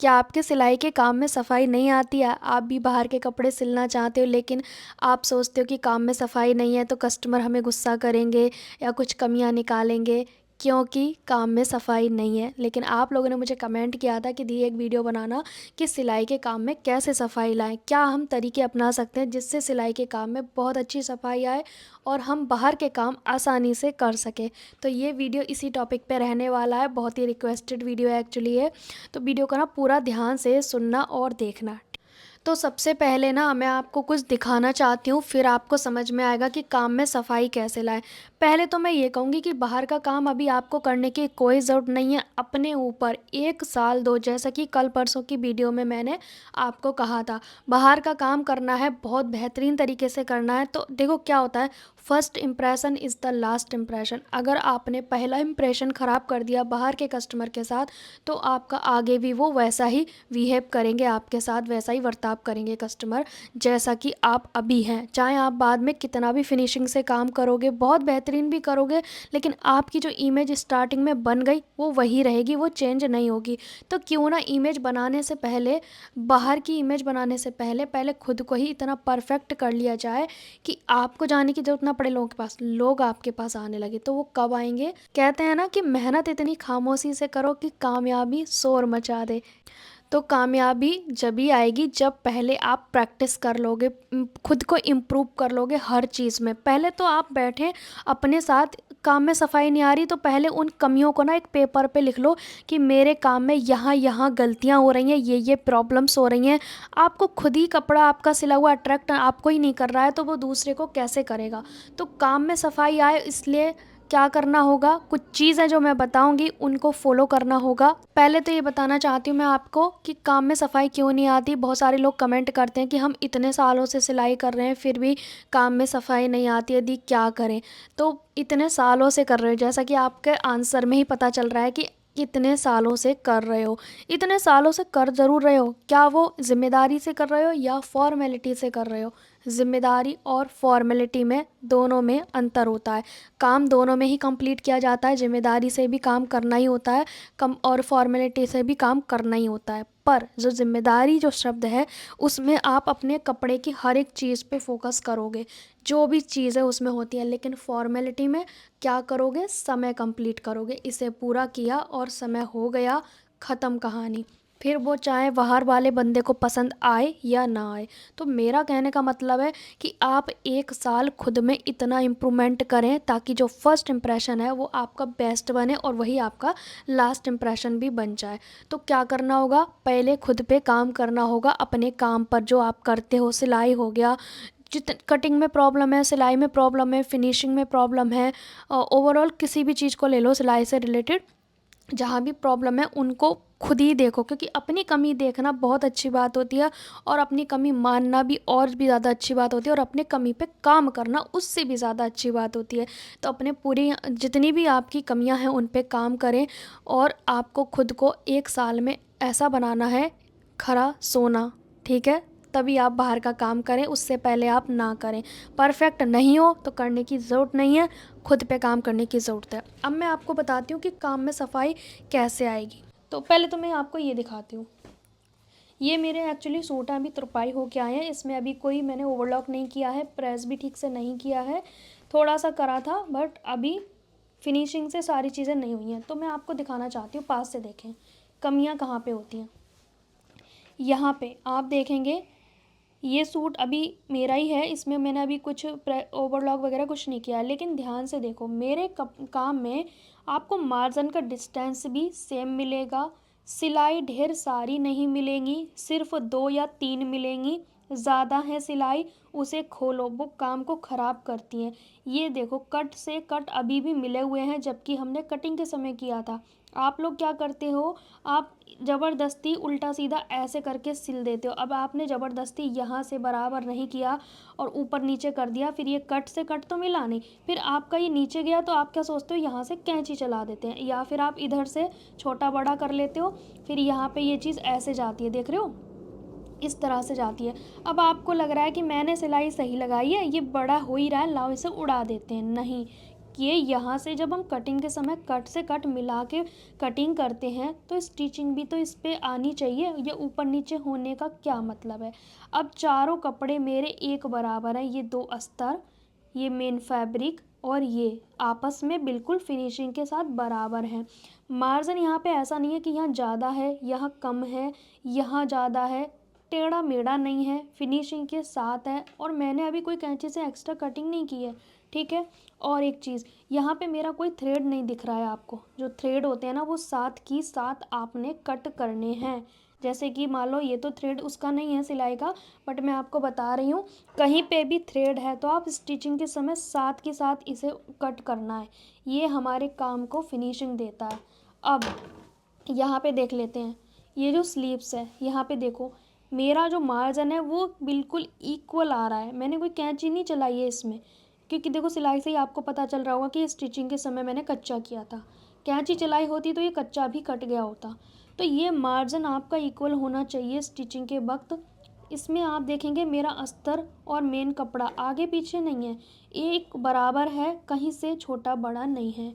क्या आपके सिलाई के काम में सफाई नहीं आती है? आप भी बाहर के कपड़े सिलना चाहते हो, लेकिन आप सोचते हो कि काम में सफाई नहीं है तो कस्टमर हमें गुस्सा करेंगे या कुछ कमियां निकालेंगे, क्योंकि काम में सफाई नहीं है। लेकिन आप लोगों ने मुझे कमेंट किया था कि दी एक वीडियो बनाना कि सिलाई के काम में कैसे सफाई लाएं, क्या हम तरीके अपना सकते हैं जिससे सिलाई के काम में बहुत अच्छी सफाई आए और हम बाहर के काम आसानी से कर सकें। तो ये वीडियो इसी टॉपिक पे रहने वाला है, बहुत ही रिक्वेस्टेड वीडियो है एक्चुअली ये। तो वीडियो को ना पूरा ध्यान से सुनना और देखना। तो सबसे पहले ना मैं आपको कुछ दिखाना चाहती हूँ, फिर आपको समझ में आएगा कि काम में सफाई कैसे लाएं। पहले तो मैं ये कहूँगी कि बाहर का काम अभी आपको करने की कोई ज़रूरत नहीं है। अपने ऊपर 1 साल दो, जैसा कि कल परसों की वीडियो में मैंने आपको कहा था, बाहर का काम करना है, बहुत बेहतरीन तरीके से करना है। तो देखो क्या होता है, first impression is the last impression. अगर आपने पहला इम्प्रेशन ख़राब कर दिया बाहर के कस्टमर के साथ, तो आपका आगे भी वो वैसा ही बिहेव करेंगे आपके साथ, वैसा ही बर्ताव करेंगे कस्टमर जैसा कि आप अभी हैं। चाहे आप बाद में कितना भी फिनिशिंग से काम करोगे, बहुत बेहतरीन भी करोगे, लेकिन आपकी जो इमेज स्टार्टिंग में बन गई वो वही रहेगी, वो चेंज नहीं होगी। तो क्यों ना इमेज बनाने से पहले, बाहर की इमेज बनाने से पहले पहले खुद को ही इतना परफेक्ट कर लिया जाए कि आपको जाने की जरूरत ना पड़े लोगों के पास, लोग आपके पास आने लगे। तो वो कब आएंगे? कहते हैं ना कि मेहनत इतनी खामोशी से करो कि कामयाबी शोर मचा दे। तो कामयाबी जभी आएगी जब पहले आप प्रैक्टिस कर लोगे, खुद को इम्प्रूव कर लोगे हर चीज़ में। पहले तो आप बैठे अपने साथ, काम में सफाई नहीं आ रही तो पहले उन कमियों को ना एक पेपर पे लिख लो कि मेरे काम में यहाँ यहाँ गलतियाँ हो रही हैं, ये प्रॉब्लम्स हो रही हैं। आपको खुद ही कपड़ा आपका सिला हुआ अट्रैक्ट आपको ही नहीं कर रहा है तो वो दूसरे को कैसे करेगा? तो काम में सफाई आए इसलिए क्या करना होगा, कुछ चीज़ें जो मैं बताऊंगी उनको फॉलो करना होगा। पहले तो ये बताना चाहती हूँ मैं आपको कि काम में सफाई क्यों नहीं आती। बहुत सारे लोग कमेंट करते हैं कि हम इतने सालों से सिलाई कर रहे हैं फिर भी काम में सफाई नहीं आती है, दी क्या करें? तो इतने सालों से कर रहे हो, जैसा कि आपके आंसर में ही पता चल रहा है कि कितने सालों से कर रहे हो। इतने सालों से कर ज़रूर रहे हो, क्या वो जिम्मेदारी से कर रहे हो या फॉर्मेलिटी से कर रहे हो? जिम्मेदारी और फॉर्मेलिटी में, दोनों में अंतर होता है। काम दोनों में ही कंप्लीट किया जाता है, जिम्मेदारी से भी काम करना ही होता है कम, और फॉर्मेलिटी से भी काम करना ही होता है। पर जो जिम्मेदारी जो शब्द है उसमें आप अपने कपड़े की हर एक चीज़ पे फोकस करोगे, जो भी चीज़ें उसमें होती है। लेकिन फॉर्मेलिटी में क्या करोगे? समय कंप्लीट करोगे, इसे पूरा किया और समय हो गया, ख़त्म कहानी। फिर वो चाहे बाहर वाले बंदे को पसंद आए या ना आए। तो मेरा कहने का मतलब है कि आप 1 साल खुद में इतना इम्प्रूवमेंट करें ताकि जो फर्स्ट इम्प्रेशन है वो आपका बेस्ट बने और वही आपका लास्ट इम्प्रेशन भी बन जाए। तो क्या करना होगा? पहले खुद पे काम करना होगा, अपने काम पर जो आप करते हो। सिलाई हो गया, जित कटिंग में प्रॉब्लम है, सिलाई में प्रॉब्लम है, फिनिशिंग में प्रॉब्लम है, ओवरऑल किसी भी चीज़ को ले लो सिलाई से रिलेटेड, जहाँ भी प्रॉब्लम है उनको खुद ही देखो, क्योंकि अपनी कमी देखना बहुत अच्छी बात होती है और अपनी कमी मानना भी और भी ज़्यादा अच्छी बात होती है, और अपने कमी पे काम करना उससे भी ज़्यादा अच्छी बात होती है। तो अपने पूरी जितनी भी आपकी कमियां हैं उन पे काम करें, और आपको खुद को 1 साल में ऐसा बनाना है, खरा सोना, ठीक है? तभी आप बाहर का काम करें, उससे पहले आप ना करें। परफेक्ट नहीं हो तो करने की ज़रूरत नहीं है, खुद पे काम करने की ज़रूरत है। अब मैं आपको बताती हूँ कि काम में सफाई कैसे आएगी। तो पहले तो मैं आपको ये दिखाती हूँ, ये मेरे एक्चुअली सूट हैं, अभी तुरपाई हो के आए हैं। इसमें अभी कोई मैंने ओवरलॉक नहीं किया है, प्रेस भी ठीक से नहीं किया है, थोड़ा सा करा था बट अभी फिनिशिंग से सारी चीज़ें नहीं हुई हैं। तो मैं आपको दिखाना चाहती हूँ, पास से देखें कमियाँ कहाँ पे होती हैं। यहाँ पे आप देखेंगे, ये सूट अभी मेरा ही है, इसमें मैंने अभी कुछ ओवरलॉक वगैरह कुछ नहीं किया है। लेकिन ध्यान से देखो, मेरे काम में आपको मार्जिन का डिस्टेंस भी सेम मिलेगा, सिलाई ढेर सारी नहीं मिलेंगी, सिर्फ 2 या 3 मिलेंगी। ज़्यादा है सिलाई, उसे खोलो, वो काम को ख़राब करती हैं। ये देखो, कट से कट अभी भी मिले हुए हैं जबकि हमने कटिंग के समय किया था। आप लोग क्या करते हो, आप ज़बरदस्ती उल्टा सीधा ऐसे करके सिल देते हो। अब आपने ज़बरदस्ती यहाँ से बराबर नहीं किया और ऊपर नीचे कर दिया, फिर ये कट से कट तो मिला नहीं, फिर आपका ये नीचे गया तो आप क्या सोचते हो, यहाँ से कैंची चला देते हैं, या फिर आप इधर से छोटा बड़ा कर लेते हो, फिर यहाँ पे ये चीज़ ऐसे जाती है, देख रहे हो, इस तरह से जाती है। अब आपको लग रहा है कि मैंने सिलाई सही लगाई है, ये बड़ा हो ही रहा है, लाओ इसे उड़ा देते हैं। नहीं, कि यहाँ से जब हम कटिंग के समय कट से कट मिला के कटिंग करते हैं तो स्टिचिंग भी तो इस पे आनी चाहिए। ये ऊपर नीचे होने का क्या मतलब है। अब चारों कपड़े मेरे एक बराबर हैं, ये 2 अस्तर, ये मेन फैब्रिक और ये आपस में बिल्कुल फिनिशिंग के साथ बराबर हैं। मार्जिन यहाँ पे ऐसा नहीं है कि यहाँ ज़्यादा है, यहाँ कम है, यहाँ ज़्यादा है, टेढ़ा मेढ़ा नहीं है, फिनिशिंग के साथ है। और मैंने अभी कोई कैंची से एक्स्ट्रा कटिंग नहीं की है, ठीक है। और एक चीज़, यहाँ पे मेरा कोई थ्रेड नहीं दिख रहा है आपको। जो थ्रेड होते हैं ना वो साथ की साथ आपने कट करने हैं। जैसे कि मान लो ये तो थ्रेड उसका नहीं है सिलाई का, बट मैं आपको बता रही हूँ कहीं पे भी थ्रेड है तो आप स्टिचिंग के समय साथ के साथ इसे कट करना है। ये हमारे काम को फिनिशिंग देता है। अब यहाँ पे देख लेते हैं, ये जो स्लीव्स है यहाँ पे देखो, मेरा जो मार्जिन है वो बिल्कुल इक्वल आ रहा है। मैंने कोई कैंची नहीं चलाई है इसमें, क्योंकि देखो सिलाई से ही आपको पता चल रहा होगा कि स्टिचिंग के समय मैंने कच्चा किया था। कैंची चलाई होती तो ये कच्चा भी कट गया होता। तो ये मार्जिन आपका इक्वल होना चाहिए स्टिचिंग के वक्त। इसमें आप देखेंगे मेरा अस्तर और मेन कपड़ा आगे पीछे नहीं है, एक बराबर है, कहीं से छोटा बड़ा नहीं है।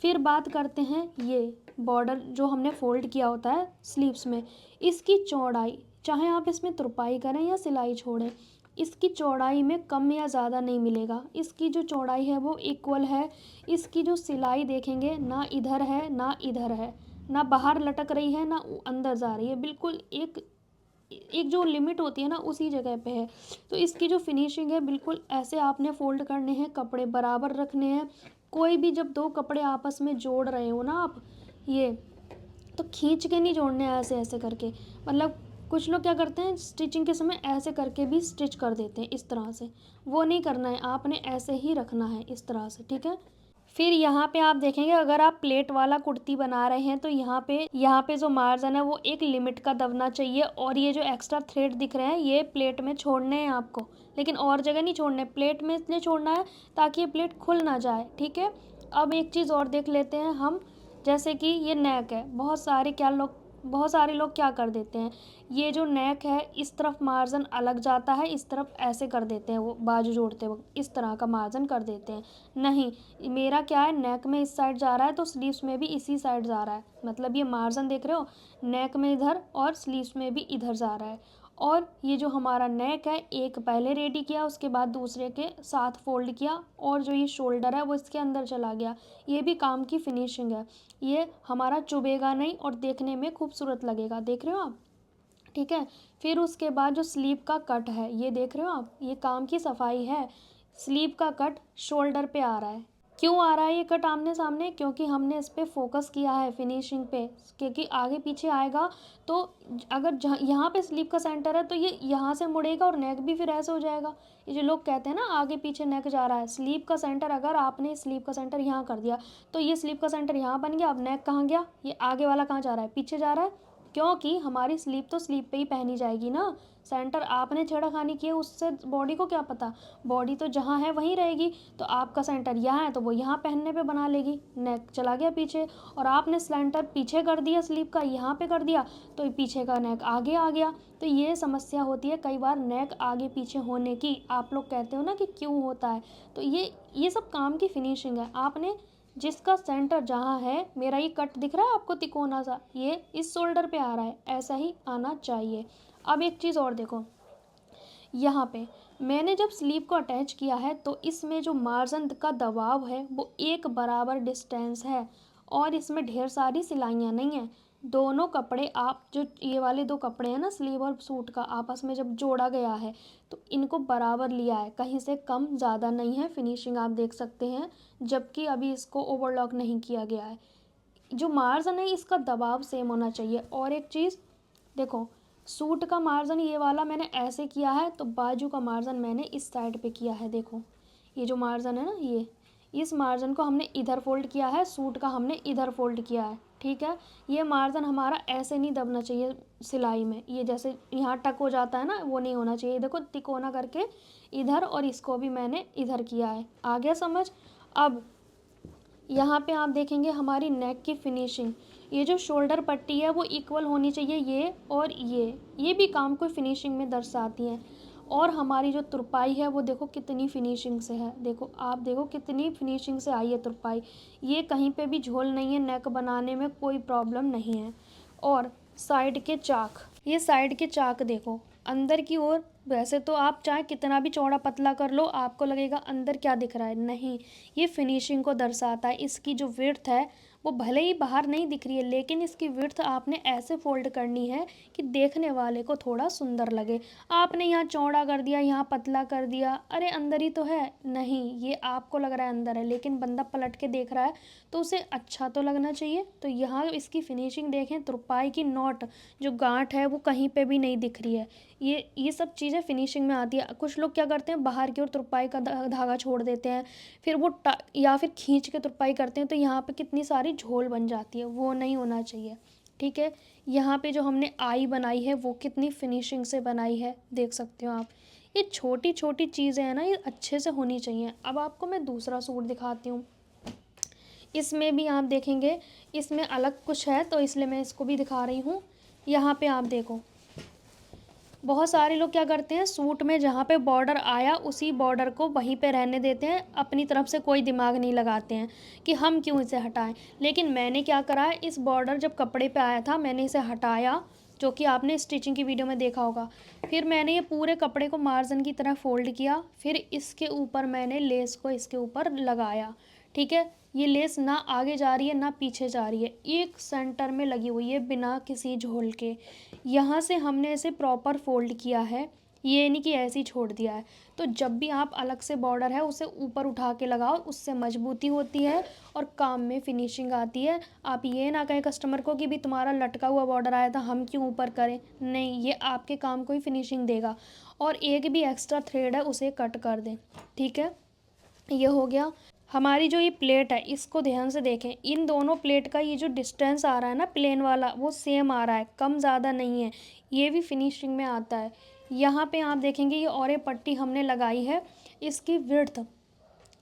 फिर बात करते हैं ये बॉर्डर जो हमने फोल्ड किया होता है स्लीव्स में, इसकी चौड़ाई, चाहे आप इसमें तुरपाई करें या सिलाई छोड़ें, इसकी चौड़ाई में कम या ज़्यादा नहीं मिलेगा। इसकी जो चौड़ाई है वो इक्वल है। इसकी जो सिलाई देखेंगे ना इधर है ना इधर है, ना बाहर लटक रही है ना अंदर जा रही है, बिल्कुल एक एक जो लिमिट होती है ना उसी जगह पे है। तो इसकी जो फिनिशिंग है बिल्कुल ऐसे आपने फोल्ड करने हैं, कपड़े बराबर रखने हैं। कोई भी जब 2 कपड़े आपस में जोड़ रहे हो ना आप, ये तो खींच के नहीं जोड़ने हैं ऐसे ऐसे करके। मतलब कुछ लोग क्या करते हैं स्टिचिंग के समय ऐसे करके भी स्टिच कर देते हैं इस तरह से, वो नहीं करना है, आपने ऐसे ही रखना है इस तरह से, ठीक है। फिर यहाँ पे आप देखेंगे अगर आप प्लेट वाला कुर्ती बना रहे हैं तो यहाँ पे जो मार्जिन है वो एक लिमिट का दबना चाहिए। और ये जो एक्स्ट्रा थ्रेड दिख रहे हैं ये प्लेट में छोड़ने हैं आपको, लेकिन और जगह नहीं छोड़ने, प्लेट में इसलिए छोड़ना है ताकि ये प्लेट खुल ना जाए, ठीक है। अब एक चीज़ और देख लेते हैं हम, जैसे कि ये नेक है, बहुत सारे लोग क्या कर देते हैं, ये जो नेक है इस तरफ मार्जिन अलग जाता है, इस तरफ ऐसे कर देते हैं, वो बाजू जोड़ते वक्त इस तरह का मार्जिन कर देते हैं। नहीं, मेरा क्या है, नेक में इस साइड जा रहा है तो स्लीव्स में भी इसी साइड जा रहा है। मतलब ये मार्जिन देख रहे हो, नेक में इधर और स्लीव्स में भी इधर जा रहा है। और ये जो हमारा नेक है एक पहले रेडी किया, उसके बाद दूसरे के साथ फोल्ड किया, और जो ये शोल्डर है वो इसके अंदर चला गया। ये भी काम की फिनिशिंग है। ये हमारा चुभेगा नहीं और देखने में खूबसूरत लगेगा, देख रहे हो आप, ठीक है। फिर उसके बाद जो स्लीव का कट है ये देख रहे हो आप, ये काम की सफाई है। स्लीव का कट शोल्डर पे आ रहा है। क्यों आ रहा है ये कट आमने सामने, क्योंकि हमने इस पे फोकस किया है फिनिशिंग पे, क्योंकि आगे पीछे आएगा तो अगर यहाँ पे स्लीव का सेंटर है तो ये यहाँ से मुड़ेगा और नेक भी फिर ऐसे हो जाएगा। ये जो लोग कहते हैं ना आगे पीछे नेक जा रहा है, स्लीव का सेंटर अगर आपने स्लीव का सेंटर यहाँ कर दिया तो ये स्लीव का सेंटर यहाँ बन गया, अब नेक कहाँ गया, ये आगे वाला कहाँ जा रहा है, पीछे जा रहा है। क्योंकि हमारी स्लीव तो स्लीव पे ही पहनी जाएगी ना, सेंटर आपने छेड़खानी की है उससे बॉडी को क्या पता, बॉडी तो जहाँ है वहीं रहेगी। तो आपका सेंटर यहाँ है तो वो यहाँ पहनने पे बना लेगी, नेक चला गया पीछे, और आपने सेंटर पीछे कर दिया स्लीव का, यहाँ पे कर दिया तो पीछे का नेक आगे आ गया। तो ये समस्या होती है कई बार नेक आगे पीछे होने की। आप लोग कहते हो ना कि क्यों होता है, तो ये सब काम की फिनिशिंग है। आपने जिसका सेंटर जहाँ है, मेरा ये कट दिख रहा है आपको तिकोना सा, ये इस शोल्डर पे आ रहा है, ऐसा ही आना चाहिए। अब एक चीज़ और देखो, यहाँ पे मैंने जब स्लीव को अटैच किया है तो इसमें जो मार्जिन का दबाव है वो एक बराबर डिस्टेंस है, और इसमें ढेर सारी सिलाइयाँ नहीं हैं। दोनों कपड़े, आप जो ये वाले 2 कपड़े हैं ना स्लीव और सूट का, आपस में जब जोड़ा गया है तो इनको बराबर लिया है, कहीं से कम ज़्यादा नहीं है। फिनिशिंग आप देख सकते हैं, जबकि अभी इसको ओवरलॉक नहीं किया गया है। जो मार्जिन है इसका दबाव सेम होना चाहिए। और एक चीज़ देखो, सूट का मार्जिन ये वाला मैंने ऐसे किया है तो बाजू का मार्जिन मैंने इस साइड पे किया है। देखो ये जो मार्जिन है ना, ये इस मार्जिन को हमने इधर फोल्ड किया है, सूट का हमने इधर फोल्ड किया है, ठीक है। ये मार्जिन हमारा ऐसे नहीं दबना चाहिए सिलाई में, ये जैसे यहाँ टक हो जाता है ना, वो नहीं होना चाहिए। देखो तिकोना करके इधर, और इसको भी मैंने इधर किया है। आ गया समझ। अब यहाँ पे आप देखेंगे हमारी नेक की फिनिशिंग, ये जो शोल्डर पट्टी है वो इक्वल होनी चाहिए, ये और ये भी काम को फिनिशिंग में दर्शाती हैं। और हमारी जो तुरपाई है वो देखो कितनी फिनिशिंग से है, देखो आप देखो कितनी फिनिशिंग से आई है तुरपाई। ये कहीं पे भी झोल नहीं है, नेक बनाने में कोई प्रॉब्लम नहीं है। और साइड के चाक, ये साइड के चाक देखो अंदर की ओर, वैसे तो आप चाहे कितना भी चौड़ा पतला कर लो आपको लगेगा अंदर क्या दिख रहा है, नहीं, ये फिनिशिंग को दर्शाता है। इसकी जो विड्थ है वो भले ही बाहर नहीं दिख रही है, लेकिन इसकी विड्थ आपने ऐसे फोल्ड करनी है कि देखने वाले को थोड़ा सुंदर लगे। आपने यहाँ चौड़ा कर दिया, यहाँ पतला कर दिया, अरे अंदर ही तो है, नहीं, ये आपको लग रहा है अंदर है, लेकिन बंदा पलट के देख रहा है तो उसे अच्छा तो लगना चाहिए। तो यहाँ इसकी फिनिशिंग देखें, तुरपाई की नॉट जो गांठ है वो कहीं पे भी नहीं दिख रही है। ये सब चीज़ें फिनिशिंग में आती है। कुछ लोग क्या करते हैं, बाहर की ओर तुरपाई का धागा छोड़ देते हैं, फिर वो या फिर खींच के तुरपाई करते हैं, तो यहाँ पे कितनी सारी झोल बन जाती है, वो नहीं होना चाहिए। ठीक है, यहाँ पे जो हमने आई बनाई है वो कितनी फिनिशिंग से बनाई है, देख सकते हो आप। ये छोटी छोटी चीज़ें हैं ना, ये अच्छे से होनी चाहिए। अब आपको मैं दूसरा सूट दिखाती हूँ। इसमें भी आप देखेंगे इसमें अलग कुछ है, तो इसलिए मैं इसको भी दिखा रही हूँ। यहाँ पे आप देखो, बहुत सारे लोग क्या करते हैं, सूट में जहाँ पे बॉर्डर आया उसी बॉर्डर को वहीं पे रहने देते हैं, अपनी तरफ से कोई दिमाग नहीं लगाते हैं कि हम क्यों इसे हटाएं। लेकिन मैंने क्या करा है, इस बॉर्डर जब कपड़े पे आया था मैंने इसे हटाया, जो कि आपने स्टिचिंग की वीडियो में देखा होगा। फिर मैंने ये पूरे कपड़े को मार्जिन की तरह फोल्ड किया, फिर इसके ऊपर मैंने लेस को इसके ऊपर लगाया। ठीक है, ये लेस ना आगे जा रही है ना पीछे जा रही है, एक सेंटर में लगी हुई है बिना किसी झोल के। यहाँ से हमने इसे प्रॉपर फोल्ड किया है, ये नहीं कि ऐसे ही छोड़ दिया है। तो जब भी आप अलग से बॉर्डर है उसे ऊपर उठा के लगाओ, उससे मजबूती होती है और काम में फिनिशिंग आती है। आप ये ना कहें कस्टमर को कि भी तुम्हारा लटका हुआ बॉर्डर आया था हम क्यों ऊपर करें, नहीं, ये आपके काम को ही फिनिशिंग देगा। और एक भी एक्स्ट्रा थ्रेड है उसे कट कर दें। ठीक है, ये हो गया। हमारी जो ये प्लेट है इसको ध्यान से देखें, इन दोनों प्लेट का ये जो डिस्टेंस आ रहा है ना प्लेन वाला, वो सेम आ रहा है, कम ज़्यादा नहीं है, ये भी फिनिशिंग में आता है। यहाँ पे आप देखेंगे ये और पट्टी हमने लगाई है, इसकी विड्थ,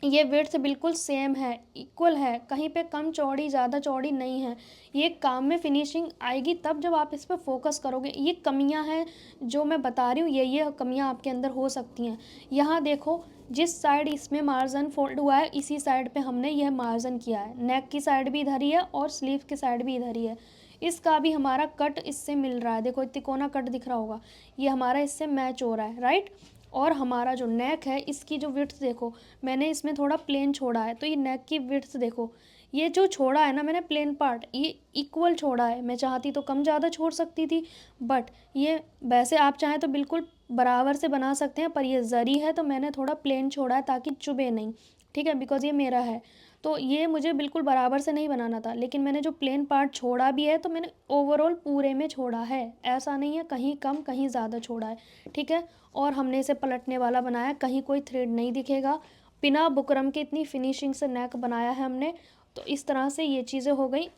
ये विड्थ बिल्कुल सेम है, इक्वल है, कहीं पे कम चौड़ी ज़्यादा चौड़ी नहीं है। ये काम में फिनिशिंग आएगी तब जब आप इस पर फोकस करोगे। ये कमियां हैं जो मैं बता रही हूँ, ये कमियां आपके अंदर हो सकती हैं। यहाँ देखो, जिस साइड इसमें मार्जिन फोल्ड हुआ है इसी साइड पे हमने यह मार्जिन किया है, नेक की साइड भी इधर ही है और स्लीव की साइड भी इधर ही है। इसका भी हमारा कट इससे मिल रहा है, देखो तिकोना कट दिख रहा होगा, ये हमारा इससे मैच हो रहा है, राइट। और हमारा जो नेक है इसकी जो विड्थ देखो, मैंने इसमें थोड़ा प्लेन छोड़ा है, तो ये नेक की विड्थ देखो, ये जो छोड़ा है ना मैंने प्लेन पार्ट, ये इक्वल छोड़ा है। मैं चाहती तो कम ज़्यादा छोड़ सकती थी, बट ये वैसे आप चाहें तो बिल्कुल बराबर से बना सकते हैं, पर ये जरी है तो मैंने थोड़ा प्लेन छोड़ा है ताकि चुभे नहीं। ठीक है, बिकॉज ये मेरा है, तो ये मुझे बिल्कुल बराबर से नहीं बनाना था, लेकिन मैंने जो प्लेन पार्ट छोड़ा भी है तो मैंने ओवरऑल पूरे में छोड़ा है, ऐसा नहीं है कहीं कम कहीं ज़्यादा छोड़ा है। ठीक है, और हमने इसे पलटने वाला बनाया, कहीं कोई थ्रेड नहीं दिखेगा, बिना बुकरम के इतनी फिनिशिंग से नेक बनाया है हमने। तो इस तरह से ये चीज़ें हो गई।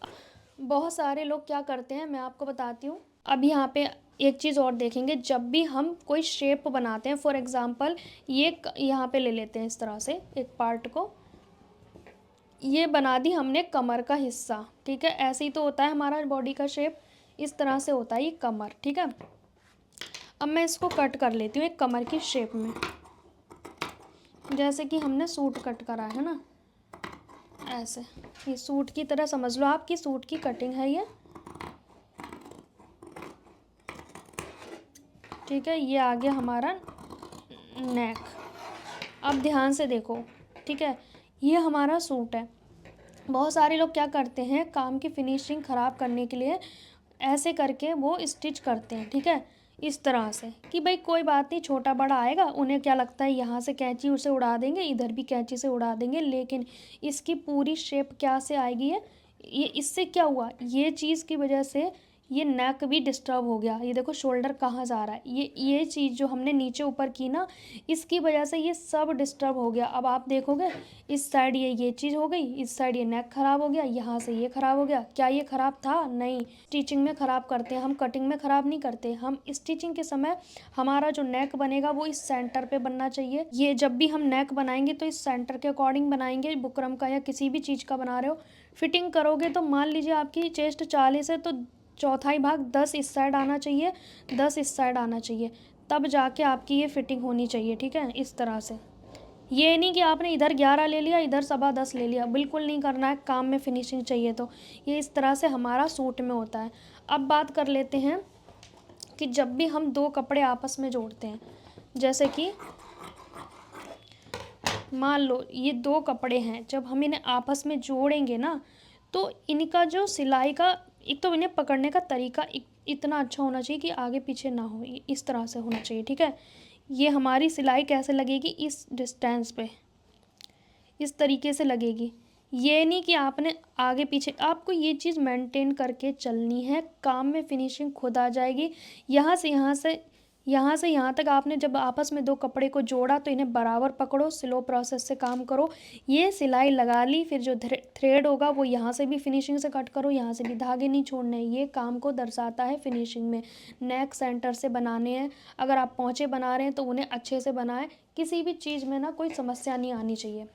बहुत सारे लोग क्या करते हैं मैं आपको बताती हूँ। अब यहाँ पे एक चीज़ और देखेंगे, जब भी हम कोई शेप बनाते हैं, फॉर एग्ज़ाम्पल ये यहाँ पे ले लेते हैं इस तरह से एक पार्ट को, ये बना दी हमने कमर का हिस्सा। ठीक है, ऐसे ही तो होता है हमारा बॉडी का शेप, इस तरह से होता है ये कमर। ठीक है, अब मैं इसको कट कर लेती हूँ एक कमर की शेप में, जैसे कि हमने सूट कट करा है ना, ऐसे ये सूट की तरह समझ लो आपकी सूट की कटिंग है ये। ठीक है, ये आ गया हमारा नेक। अब ध्यान से देखो, ठीक है, ये हमारा सूट है। बहुत सारे लोग क्या करते हैं, काम की फिनिशिंग ख़राब करने के लिए ऐसे करके वो स्टिच करते हैं। ठीक है, इस तरह से कि भाई कोई बात नहीं, छोटा बड़ा आएगा, उन्हें क्या लगता है यहाँ से कैंची उसे उड़ा देंगे, इधर भी कैंची से उड़ा देंगे, लेकिन इसकी पूरी शेप क्या से आएगी है, ये इससे क्या हुआ, ये चीज़ की वजह से ये नेक भी डिस्टर्ब हो गया। ये देखो शोल्डर कहाँ जा रहा है, ये चीज़ जो हमने नीचे ऊपर की ना, इसकी वजह से ये सब डिस्टर्ब हो गया। अब आप देखोगे इस साइड ये चीज़ हो गई, इस साइड ये नेक ख़राब हो गया, यहाँ से ये ख़राब हो गया। क्या ये ख़राब था? नहीं, स्टिचिंग में ख़राब करते हैं हम, कटिंग में ख़राब नहीं करते हम। स्टिचिंग के समय हमारा जो नेक बनेगा वो इस सेंटर पे बनना चाहिए। ये जब भी हम नेक बनाएंगे तो इस सेंटर के अकॉर्डिंग बनाएंगे, बुकरम का या किसी भी चीज़ का बना रहे हो। फिटिंग करोगे तो मान लीजिए आपकी चेस्ट 40 है तो चौथाई भाग 10 इस साइड आना चाहिए, 10 इस साइड आना चाहिए, तब जाके आपकी ये फिटिंग होनी चाहिए, ठीक है, इस तरह से। ये नहीं कि आपने इधर 11 ले लिया, इधर 10:15 ले लिया, बिल्कुल नहीं करना है। काम में फिनिशिंग चाहिए तो ये इस तरह से हमारा सूट में होता है। अब बात कर लेते हैं कि जब भी हम 2 कपड़े आपस में जोड़ते हैं, जैसे कि मान लो ये 2 कपड़े हैं, जब हम इन्हें आपस में जोड़ेंगे ना, तो इनका जो सिलाई का, एक तो इन्हें पकड़ने का तरीका इतना अच्छा होना चाहिए कि आगे पीछे ना हो, ये इस तरह से होना चाहिए, ठीक है। ये हमारी सिलाई कैसे लगेगी, इस डिस्टेंस पे इस तरीके से लगेगी। ये नहीं कि आपने आगे पीछे, आपको ये चीज़ मेंटेन करके चलनी है, काम में फिनिशिंग खुद आ जाएगी। यहाँ से यहाँ तक आपने जब आपस में 2 कपड़े को जोड़ा तो इन्हें बराबर पकड़ो, स्लो प्रोसेस से काम करो। ये सिलाई लगा ली, फिर जो थ्रेड होगा वो यहाँ से भी फिनिशिंग से कट करो, यहाँ से भी धागे नहीं छोड़ने। ये काम को दर्शाता है फिनिशिंग में। नेक सेंटर से बनाने हैं, अगर आप पोंचे बना रहे हैं तो उन्हें अच्छे से बनाएं, किसी भी चीज़ में ना कोई समस्या नहीं आनी चाहिए।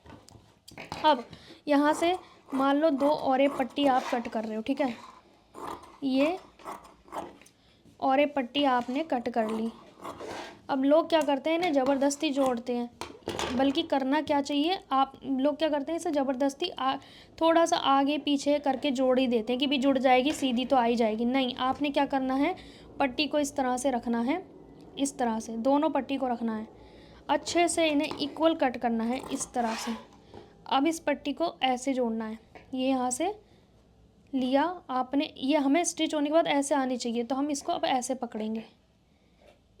अब यहाँ से मान लो 2 और पट्टी आप कट कर रहे हो, ठीक है, ये और पट्टी आपने कट कर ली। अब लोग क्या करते हैं, इन्हें ज़बरदस्ती जोड़ते हैं, बल्कि करना क्या चाहिए, आप लोग क्या करते हैं, इसे ज़बरदस्ती थोड़ा सा आगे पीछे करके जोड़ ही देते हैं कि भी जुड़ जाएगी, सीधी तो आ ही जाएगी। नहीं, आपने क्या करना है, पट्टी को इस तरह से रखना है, इस तरह से दोनों पट्टी को रखना है, अच्छे से इन्हें इक्वल कट करना है, इस तरह से। अब इस पट्टी को ऐसे जोड़ना है, ये यहाँ से लिया आपने, ये हमें स्टिच होने के बाद ऐसे आनी चाहिए, तो हम इसको अब ऐसे पकड़ेंगे,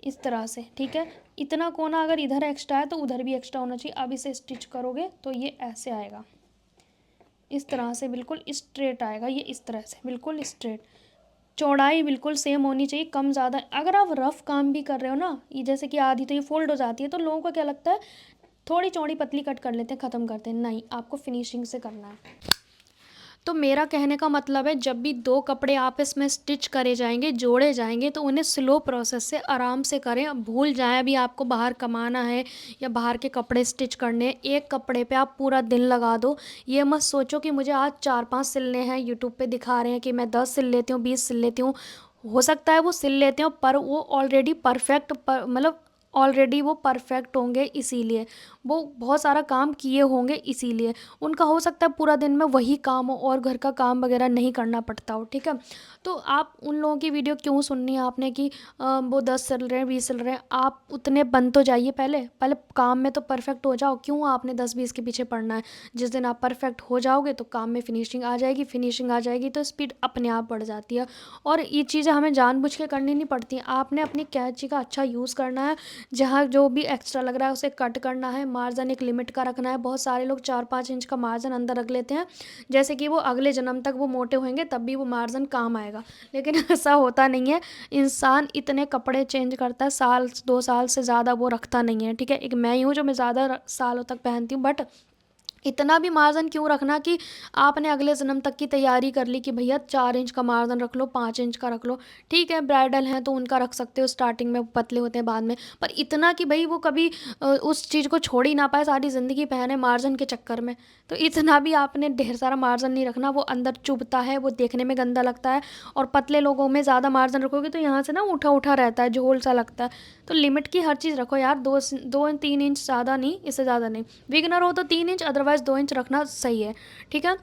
इस तरह से, ठीक है। इतना कोना अगर इधर एक्स्ट्रा है तो उधर भी एक्स्ट्रा होना चाहिए। अब इसे स्टिच करोगे तो ये ऐसे आएगा, इस तरह से बिल्कुल स्ट्रेट आएगा, ये इस तरह से बिल्कुल स्ट्रेट। चौड़ाई बिल्कुल सेम होनी चाहिए, कम ज़्यादा। अगर आप रफ़ काम भी कर रहे हो ना, ये जैसे कि आधी तो ये फोल्ड हो जाती है, तो लोगों को क्या लगता है थोड़ी चौड़ी पतली कट कर लेते हैं, ख़त्म करते हैं। नहीं, आपको फिनिशिंग से करना है। तो मेरा कहने का मतलब है, जब भी 2 कपड़े आपस में स्टिच करे जाएंगे, जोड़े जाएंगे, तो उन्हें स्लो प्रोसेस से आराम से करें। अब भूल जाएं अभी आपको बाहर कमाना है या बाहर के कपड़े स्टिच करने हैं, एक कपड़े पे आप पूरा दिन लगा दो। ये मत सोचो कि मुझे आज 4-5 सिलने हैं, यूट्यूब पे दिखा रहे हैं कि मैं 10 सिल लेती हूँ, 20 सिल लेती हूँ। हो सकता है वो सिल लेते हो, पर वो ऑलरेडी परफेक्ट, मतलब ऑलरेडी वो परफेक्ट होंगे, इसीलिए वो बहुत सारा काम किए होंगे, इसीलिए उनका हो सकता है पूरा दिन में वही काम हो और घर का काम वगैरह नहीं करना पड़ता हो, ठीक है। तो आप उन लोगों की वीडियो क्यों सुननी है आपने कि वो 10 सिल रहे हैं, 20 सिल रहे हैं, आप उतने बन तो जाइए, पहले पहले काम में तो परफेक्ट हो जाओ। क्यों आपने 10-20 के पीछे पड़ना है। जिस दिन आप परफेक्ट हो जाओगे तो काम में फिनिशिंग आ जाएगी, फिनिशिंग आ जाएगी तो स्पीड अपने आप बढ़ जाती है। और ये चीज़ें हमें जानबूझ के करनी नहीं पड़ती, आपने अपनी कैंची का अच्छा यूज़ करना है, जहाँ जो भी एक्स्ट्रा लग रहा है उसे कट करना है, मार्जिन एक लिमिट का रखना है। बहुत सारे लोग 4-5 इंच का मार्जिन अंदर रख लेते हैं, जैसे कि वो अगले जन्म तक वो मोटे होंगे तब भी वो मार्जिन काम आएगा, लेकिन ऐसा होता नहीं है। इंसान इतने कपड़े चेंज करता है, 1-2 साल से ज़्यादा वो रखता नहीं है, ठीक है। एक मैं ही हूँ जो मैं ज़्यादा सालों तक पहनती हूँ, बट इतना भी मार्जिन क्यों रखना कि आपने अगले जन्म तक की तैयारी कर ली कि भैया 4 इंच का मार्जिन रख लो, 5 इंच का रख लो, ठीक है। ब्राइडल हैं तो उनका रख सकते हो, स्टार्टिंग में पतले होते हैं बाद में, पर इतना कि भाई वो कभी उस चीज़ को छोड़ ही ना पाए, सारी ज़िंदगी पहने मार्जिन के चक्कर में। तो इतना भी आपने ढेर सारा मार्जिन नहीं रखना, वो अंदर चुभता है, वो देखने में गंदा लगता है। और पतले लोगों में ज़्यादा मार्जिन रखोगे तो यहाँ से ना उठा उठा रहता है, झोल सा लगता है। तो लिमिट की हर चीज़ रखो यार, 2-3 इंच, ज़्यादा नहीं, इससे ज़्यादा नहीं। बिगनर हो तो 3 इंच, अदरवाइज़ 2 इंच रखना सही है, ठीक है।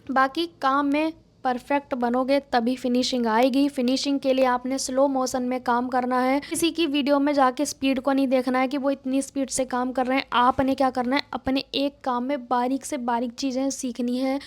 बाकी काम में परफेक्ट बनोगे तभी फिनिशिंग आएगी। फिनिशिंग के लिए आपने स्लो मोशन में काम करना है, किसी की वीडियो में जाके स्पीड को नहीं देखना है कि वो इतनी स्पीड से काम कर रहे हैं। आपने क्या करना है, अपने एक काम में बारीक से बारीक चीज़ें सीखनी है।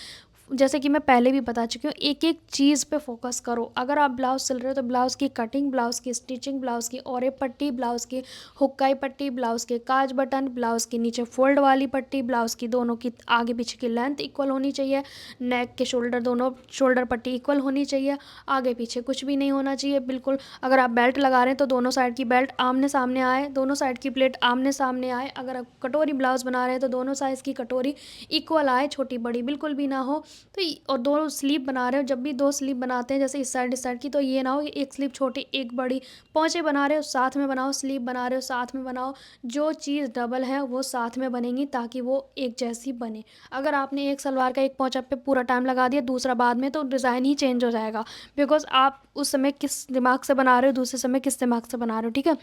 जैसे कि मैं पहले भी बता चुकी हूँ, एक एक चीज़ पे फोकस करो। अगर आप ब्लाउज़ सिल रहे हो तो ब्लाउज़ की कटिंग, ब्लाउज़ की स्टिचिंग, ब्लाउज़ की औरे पट्टी, ब्लाउज़ की हुक्काई पट्टी, ब्लाउज़ के काज बटन, ब्लाउज़ के नीचे फोल्ड वाली पट्टी, ब्लाउज़ की दोनों की आगे पीछे की लेंथ इक्वल होनी चाहिए, नेक के शोल्डर, दोनों शोल्डर पट्टी इक्वल होनी चाहिए, आगे पीछे कुछ भी नहीं होना चाहिए बिल्कुल। अगर आप बेल्ट लगा रहे हैं तो दोनों साइड की बेल्ट आमने सामने आए, दोनों साइड की प्लेट आमने सामने आए। अगर आप कटोरी ब्लाउज़ बना रहे हैं तो दोनों साइज़ की कटोरी इक्वल आए, छोटी बड़ी बिल्कुल भी ना हो। तो और 2 स्लीव बना रहे हो, जब भी 2 स्लीव बनाते हैं जैसे इस साइड की, तो ये ना हो कि एक स्लीव छोटी एक बड़ी। पोंचे बना रहे हो साथ में बनाओ, स्लीव बना रहे हो साथ में बनाओ, जो चीज़ डबल है वो साथ में बनेंगी ताकि वो एक जैसी बने। अगर आपने एक सलवार का एक पोंचा पे पूरा टाइम लगा दिया, दूसरा बाद में, तो डिज़ाइन ही चेंज हो जाएगा, बिकॉज़ आप उस समय किस दिमाग से बना रहे हो, दूसरे समय किस दिमाग से बना रहे हो, ठीक है।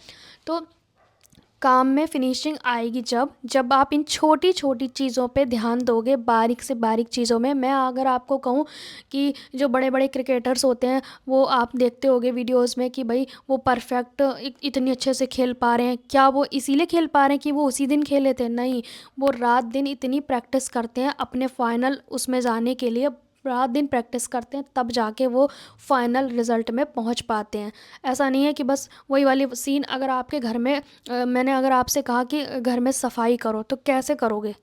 तो काम में फिनिशिंग आएगी जब आप इन छोटी छोटी चीज़ों पे ध्यान दोगे, बारीक से बारीक चीज़ों में। मैं अगर आपको कहूँ कि जो बड़े बड़े क्रिकेटर्स होते हैं, वो आप देखते होगे वीडियोस में कि भाई वो परफेक्ट इतनी अच्छे से खेल पा रहे हैं, क्या वो इसीलिए खेल पा रहे हैं कि वो उसी दिन खेले थे? नहीं, वो रात दिन इतनी प्रैक्टिस करते हैं अपने फाइनल उसमें जाने के लिए, रात दिन प्रैक्टिस करते हैं, तब जाके वो फाइनल रिज़ल्ट में पहुंच पाते हैं। ऐसा नहीं है कि बस वही वाली सीन। अगर आपके घर में मैंने अगर आपसे कहा कि घर में सफाई करो, तो कैसे करोगे?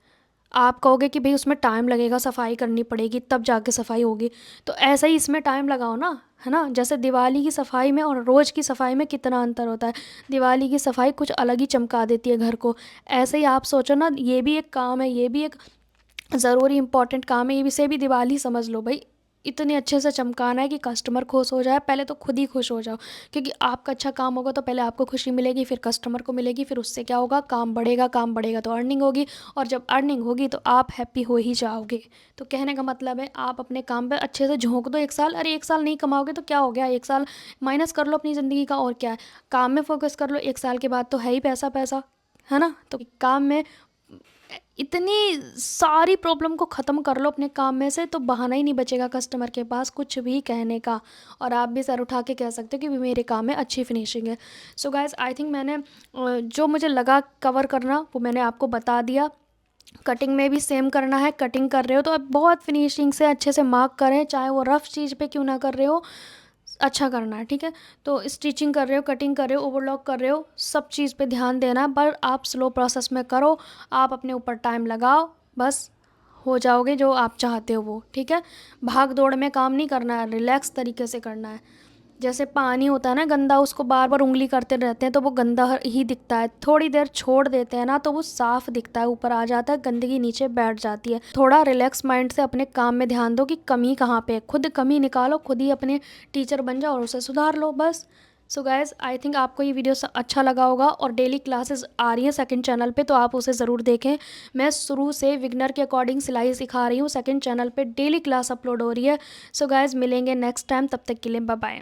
आप कहोगे कि भाई उसमें टाइम लगेगा, सफाई करनी पड़ेगी तब जाके सफाई होगी। तो ऐसा ही इसमें टाइम लगाओ ना, है ना। जैसे दिवाली की सफाई में और रोज़ की सफाई में कितना अंतर होता है। दिवाली की सफाई कुछ अलग ही चमका देती है घर को। ऐसे ही आप सोचो ना, ये भी एक काम है, ये भी एक ज़रूरी इंपॉर्टेंट काम है, ये भी से भी दिवाली समझ लो भाई। इतने अच्छे से चमकाना है कि कस्टमर खुश हो जाए, पहले तो खुद ही खुश हो जाओ, क्योंकि आपका अच्छा काम होगा तो पहले आपको खुशी मिलेगी, फिर कस्टमर को मिलेगी, फिर उससे क्या होगा, काम बढ़ेगा, काम बढ़ेगा तो अर्निंग होगी, और जब अर्निंग होगी तो आप हैप्पी हो ही जाओगे। तो कहने का मतलब है, आप अपने काम पे अच्छे से झोंक दो 1 साल। अरे 1 साल नहीं कमाओगे तो क्या हो गया, 1 साल माइनस कर लो अपनी ज़िंदगी का, और क्या है। काम में फोकस कर लो, 1 साल के बाद तो है ही पैसा पैसा, है ना। तो काम में इतनी सारी प्रॉब्लम को ख़त्म कर लो अपने काम में से, तो बहाना ही नहीं बचेगा कस्टमर के पास कुछ भी कहने का, और आप भी सर उठा के कह सकते हो कि मेरे काम में अच्छी फिनिशिंग है। सो गाइस, आई थिंक मैंने जो मुझे लगा कवर करना वो मैंने आपको बता दिया। कटिंग में भी सेम करना है, कटिंग कर रहे हो तो अब बहुत फिनिशिंग से अच्छे से मार्क करें, चाहे वो रफ़ चीज़ पे क्यों ना कर रहे हो, अच्छा करना है, ठीक है। तो स्टिचिंग कर रहे हो, कटिंग कर रहे हो, ओवरलॉक कर रहे हो, सब चीज़ पे ध्यान देना, पर आप स्लो प्रोसेस में करो, आप अपने ऊपर टाइम लगाओ, बस हो जाओगे जो आप चाहते हो वो, ठीक है। भाग दौड़ में काम नहीं करना है, रिलैक्स तरीके से करना है। जैसे पानी होता है ना गंदा, उसको बार बार उंगली करते रहते हैं तो वो गंदा ही दिखता है, थोड़ी देर छोड़ देते हैं ना तो वो साफ दिखता है, ऊपर आ जाता है, गंदगी नीचे बैठ जाती है। थोड़ा रिलैक्स माइंड से अपने काम में ध्यान दो कि कमी कहाँ पे है, खुद कमी निकालो, खुद ही अपने टीचर बन जाओ और उसे सुधार लो, बस। सो गाइज़, आई थिंक आपको ये वीडियो अच्छा लगा होगा, और डेली क्लासेस आ रही हैं सेकंड चैनल पे, तो आप उसे ज़रूर देखें। मैं शुरू से विगनर के अकॉर्डिंग सिलाई सिखा रही हूँ, सेकंड चैनल पे डेली क्लास अपलोड हो रही है। सो गाइज़, मिलेंगे नेक्स्ट टाइम, तब तक के लिए बाय बाय।